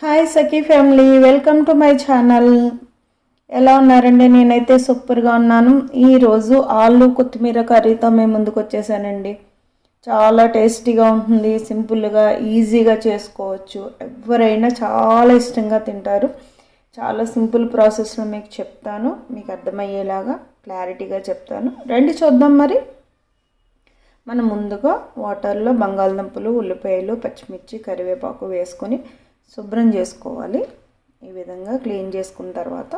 Hi Sakhi family, welcome to my channel. ఎలా ఉన్నారండి? నేనైతే సూపర్గా ఉన్నాను. ఈరోజు ఆలు కొత్తిమీర కర్రీతో మేము ముందుకు వచ్చేసానండి. చాలా టేస్టీగా ఉంటుంది, సింపుల్గా ఈజీగా చేసుకోవచ్చు. ఎవరైనా చాలా ఇష్టంగా తింటారు. చాలా సింపుల్ ప్రాసెస్లో మీకు చెప్తాను, మీకు అర్థమయ్యేలాగా క్లారిటీగా చెప్తాను. రండి చూద్దాం. మరి మనం ముందుగా వాటర్లో బంగాళదుంపలు, ఉల్లిపాయలు, పచ్చిమిర్చి, కరివేపాకు వేసుకొని శుభ్రం చేసుకోవాలి. ఈ విధంగా క్లీన్ చేసుకున్న తర్వాత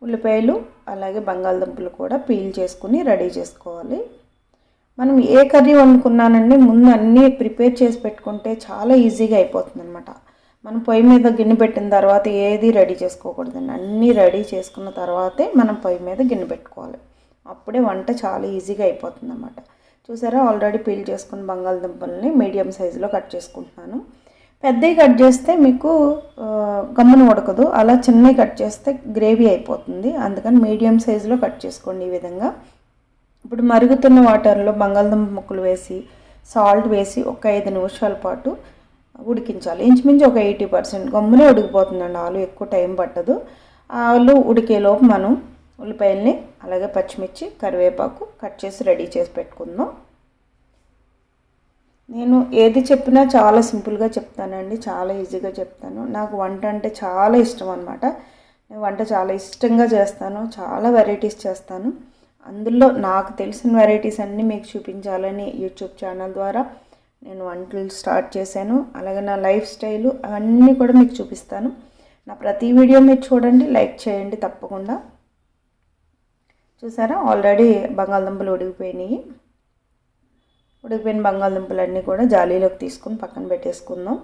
ఉల్లిపాయలు అలాగే బంగాళదుంపలు కూడా పీల్ చేసుకుని రెడీ చేసుకోవాలి. మనం ఏ కర్రీ వండుకున్నానండి ముందు అన్నీ ప్రిపేర్ చేసి పెట్టుకుంటే చాలా ఈజీగా అయిపోతుంది అనమాట. మనం పొయ్యి మీద గిన్నె పెట్టిన తర్వాత ఏది రెడీ చేసుకోకూడదండి. అన్నీ రెడీ చేసుకున్న తర్వాతే మనం పొయ్యి మీద గిన్నె పెట్టుకోవాలి. అప్పుడే వంట చాలా ఈజీగా అయిపోతుంది అన్నమాట. చూసారా, ఆల్రెడీ పీల్ చేసుకున్న బంగాళదుంపల్ని మీడియం సైజులో కట్ చేసుకుంటున్నాను. పెద్దవి కట్ చేస్తే మీకు గమ్మున ఉడకదు, అలా చిన్నవి కట్ చేస్తే గ్రేవీ అయిపోతుంది. అందుకని మీడియం సైజులో కట్ చేసుకోండి ఈ విధంగా. ఇప్పుడు మరుగుతున్న వాటర్లో బంగాళదుంప ముక్కలు వేసి సాల్ట్ వేసి ఒక 5 నిమిషాల పాటు ఉడికించాలి. ఇంచుమించు ఒక 80% గమ్మునే ఉడికిపోతుందండి. ఆలు ఎక్కువ టైం పట్టదు. ఆలు ఉడికేలోపు మనం ఉల్లిపాయల్ని అలాగే పచ్చిమిర్చి, కరివేపాకు కట్ చేసి రెడీ చేసి పెట్టుకుందాం. నేను ఏది చెప్పినా చాలా సింపుల్గా చెప్తానండి, చాలా ఈజీగా చెప్తాను. నాకు వంట అంటే చాలా ఇష్టం అనమాట. నేను వంట చాలా ఇష్టంగా చేస్తాను, చాలా వెరైటీస్ చేస్తాను. అందులో నాకు తెలిసిన వెరైటీస్ అన్నీ మీకు చూపించాలని యూట్యూబ్ ఛానల్ ద్వారా నేను వంటలు స్టార్ట్ చేశాను. అలాగే నా లైఫ్ స్టైలు అవన్నీ కూడా మీకు చూపిస్తాను. నా ప్రతి వీడియో మీరు చూడండి, లైక్ చేయండి తప్పకుండా. చూసారా, ఆల్రెడీ బంగాళదుంపలు ఉడికిపోయినాయి. ఉడికిపోయిన బంగాళదుంపలన్నీ కూడా జాలీలోకి తీసుకుని పక్కన పెట్టేసుకుందాం.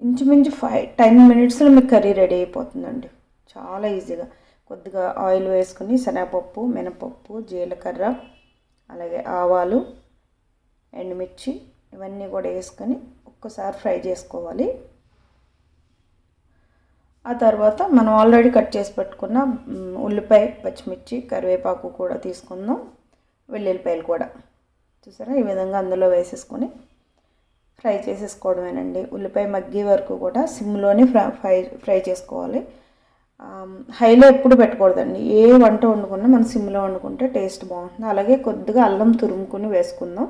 ఇంచుమించు 10 మినిట్స్లో మీకు కర్రీ రెడీ అయిపోతుందండి, చాలా ఈజీగా. కొద్దిగా ఆయిల్ వేసుకుని శనగపప్పు, మినపప్పు, జీలకర్ర, అలాగే ఆవాలు, ఎండుమిర్చి ఇవన్నీ కూడా వేసుకొని ఒక్కసారి ఫ్రై చేసుకోవాలి. ఆ తర్వాత మనం ఆల్రెడీ కట్ చేసి పెట్టుకున్న ఉల్లిపాయ, పచ్చిమిర్చి, కరివేపాకు కూడా తీసుకుందాం. వెల్లుల్లిపాయలు కూడా చూసారా, ఈ విధంగా అందులో వేసేసుకొని ఫ్రై చేసేసుకోవడమేనండి. ఉల్లిపాయ మగ్గే వరకు కూడా సిమ్లోనే ఫ్రై చేసుకోవాలి. హైలో ఎప్పుడు పెట్టకూడదండి. ఏ వంట వండుకున్నా మనం సిమ్లో వండుకుంటే టేస్ట్ బాగుంటుంది. అలాగే కొద్దిగా అల్లం తురుముకుని వేసుకుందాం.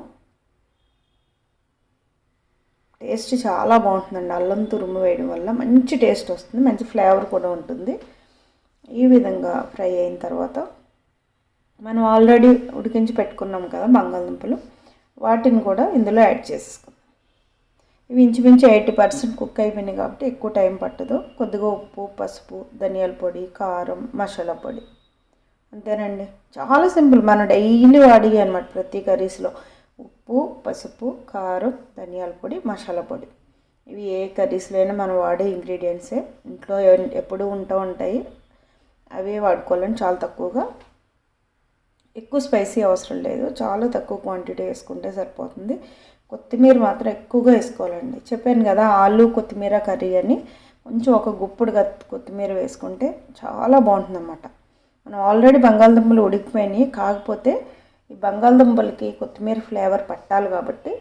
టేస్ట్ చాలా బాగుంటుందండి. అల్లం తురుము వేయడం వల్ల మంచి టేస్ట్ వస్తుంది, మంచి ఫ్లేవర్ కూడా ఉంటుంది. ఈ విధంగా ఫ్రై అయిన తర్వాత మనం ఆల్రెడీ ఉడికించి పెట్టుకున్నాం కదా బంగాళదుంపలు, వాటిని కూడా ఇందులో యాడ్ చేసేసుకుందాం. ఇవి ఇంచుమించు 80% కుక్ అయిపోయినాయి కాబట్టి ఎక్కువ టైం పట్టదు. కొద్దిగా ఉప్పు, పసుపు, ధనియాల పొడి, కారం, మసాలా పొడి, అంతేనండి. చాలా సింపుల్, మన డైలీ వాడి అనమాట ప్రతి కర్రీస్లో. ఉప్పు, పసుపు, కారం, ధనియాల పొడి, మసాలా పొడి, ఇవి ఏ కర్రీస్లో అయినా మనం వాడే ఇంగ్రీడియంట్సే. ఇంట్లో ఎప్పుడూ ఉంటాయి, అవే వాడుకోవాలని. చాలా తక్కువగా, ఎక్కువ స్పైసీ అవసరం లేదు, చాలా తక్కువ క్వాంటిటీ వేసుకుంటే సరిపోతుంది. కొత్తిమీర మాత్రం ఎక్కువగా వేసుకోవాలండి. చెప్పాను కదా ఆలు కొత్తిమీర కర్రీ అని. కొంచెం ఒక గుప్పుడు కొత్తిమీర వేసుకుంటే చాలా బాగుంటుంది అన్నమాట. మనం ఆల్రెడీ బంగాళదుంపలు ఉడికిపోయినాయి, కాకపోతే ఈ బంగాళదుంపలకి కొత్తిమీర ఫ్లేవర్ పట్టాలి కాబట్టి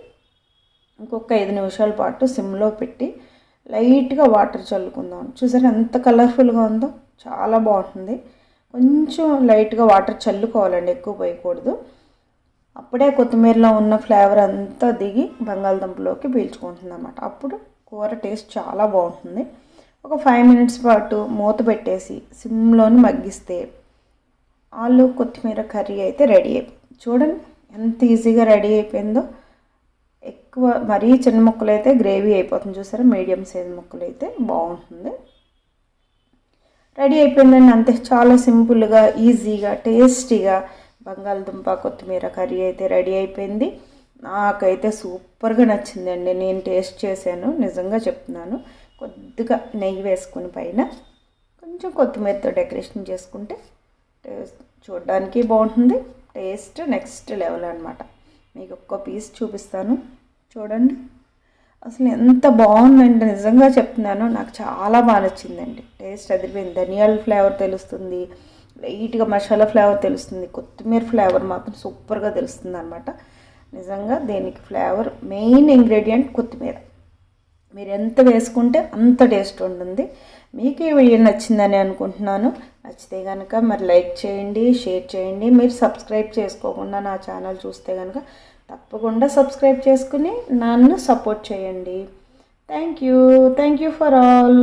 ఇంకొక 5 నిమిషాల పాటు సిమ్లో పెట్టి లైట్గా వాటర్ చల్లుకుందాం. చూసారా ఎంత కలర్ఫుల్గా ఉందో, చాలా బాగుంటుంది. కొంచెం లైట్గా వాటర్ చల్లుకోవాలండి, ఎక్కువ పోయకూడదు. అప్పుడే కొత్తిమీరలో ఉన్న ఫ్లేవర్ అంతా దిగి బంగాళదుంపలోకి పీల్చుకుంటుంది అన్నమాట. అప్పుడు కూర టేస్ట్ చాలా బాగుంటుంది. ఒక 5 మినిట్స్ పాటు మూత పెట్టేసి సిమ్లోని మగ్గిస్తే ఆలు కొత్తిమీర కర్రీ అయితే రెడీ అయిపోయింది. చూడండి ఎంత ఈజీగా రెడీ అయిపోయిందో. ఎక్కువ మరీ చిన్న ముక్కలు అయితే గ్రేవీ అయిపోతుంది. చూసారా, మీడియం సైజ్ ముక్కలు అయితే బాగుంటుంది. రెడీ అయిపోయిందండి, అంతే. చాలా సింపుల్గా, ఈజీగా, టేస్టీగా బంగాళదుంప కొత్తిమీర కర్రీ అయితే రెడీ అయిపోయింది. నాకైతే సూపర్గా నచ్చిందండి. నేను టేస్ట్ చేశాను, నిజంగా చెప్తున్నాను. కొద్దిగా నెయ్యి వేసుకుని పైన కొంచెం కొత్తిమీరతో డెకరేషన్ చేసుకుంటే టేస్ట్ చూడడానికి బాగుంటుంది, టేస్ట్ నెక్స్ట్ లెవెల్ అనమాట. మీకు ఒక్క పీస్ చూపిస్తాను, చూడండి. అసలు ఎంత బాగుందండి, నిజంగా చెప్తున్నాను. నాకు చాలా బాగా నచ్చిందండి. టేస్ట్ అదిరిపోయింది. ధనియాల ఫ్లేవర్ తెలుస్తుంది, లైట్గా మసాలా ఫ్లేవర్ తెలుస్తుంది, కొత్తిమీర ఫ్లేవర్ మాత్రం సూపర్గా తెలుస్తుంది అనమాట. నిజంగా దీనికి ఫ్లేవర్ మెయిన్ ఇంగ్రీడియంట్ కొత్తిమీర. మీరు ఎంత వేసుకుంటే అంత టేస్ట్ ఉంటుంది. మీకు ఈ వీడియో నచ్చిందని అనుకుంటున్నాను. నచ్చితే కనుక మరి లైక్ చేయండి, షేర్ చేయండి. మీరు సబ్స్క్రైబ్ చేసుకోకుండా నా ఛానల్ చూస్తే కనుక తప్పకుండా సబ్స్క్రైబ్ చేసుకుని నన్ను సపోర్ట్ చేయండి. Thank you for all.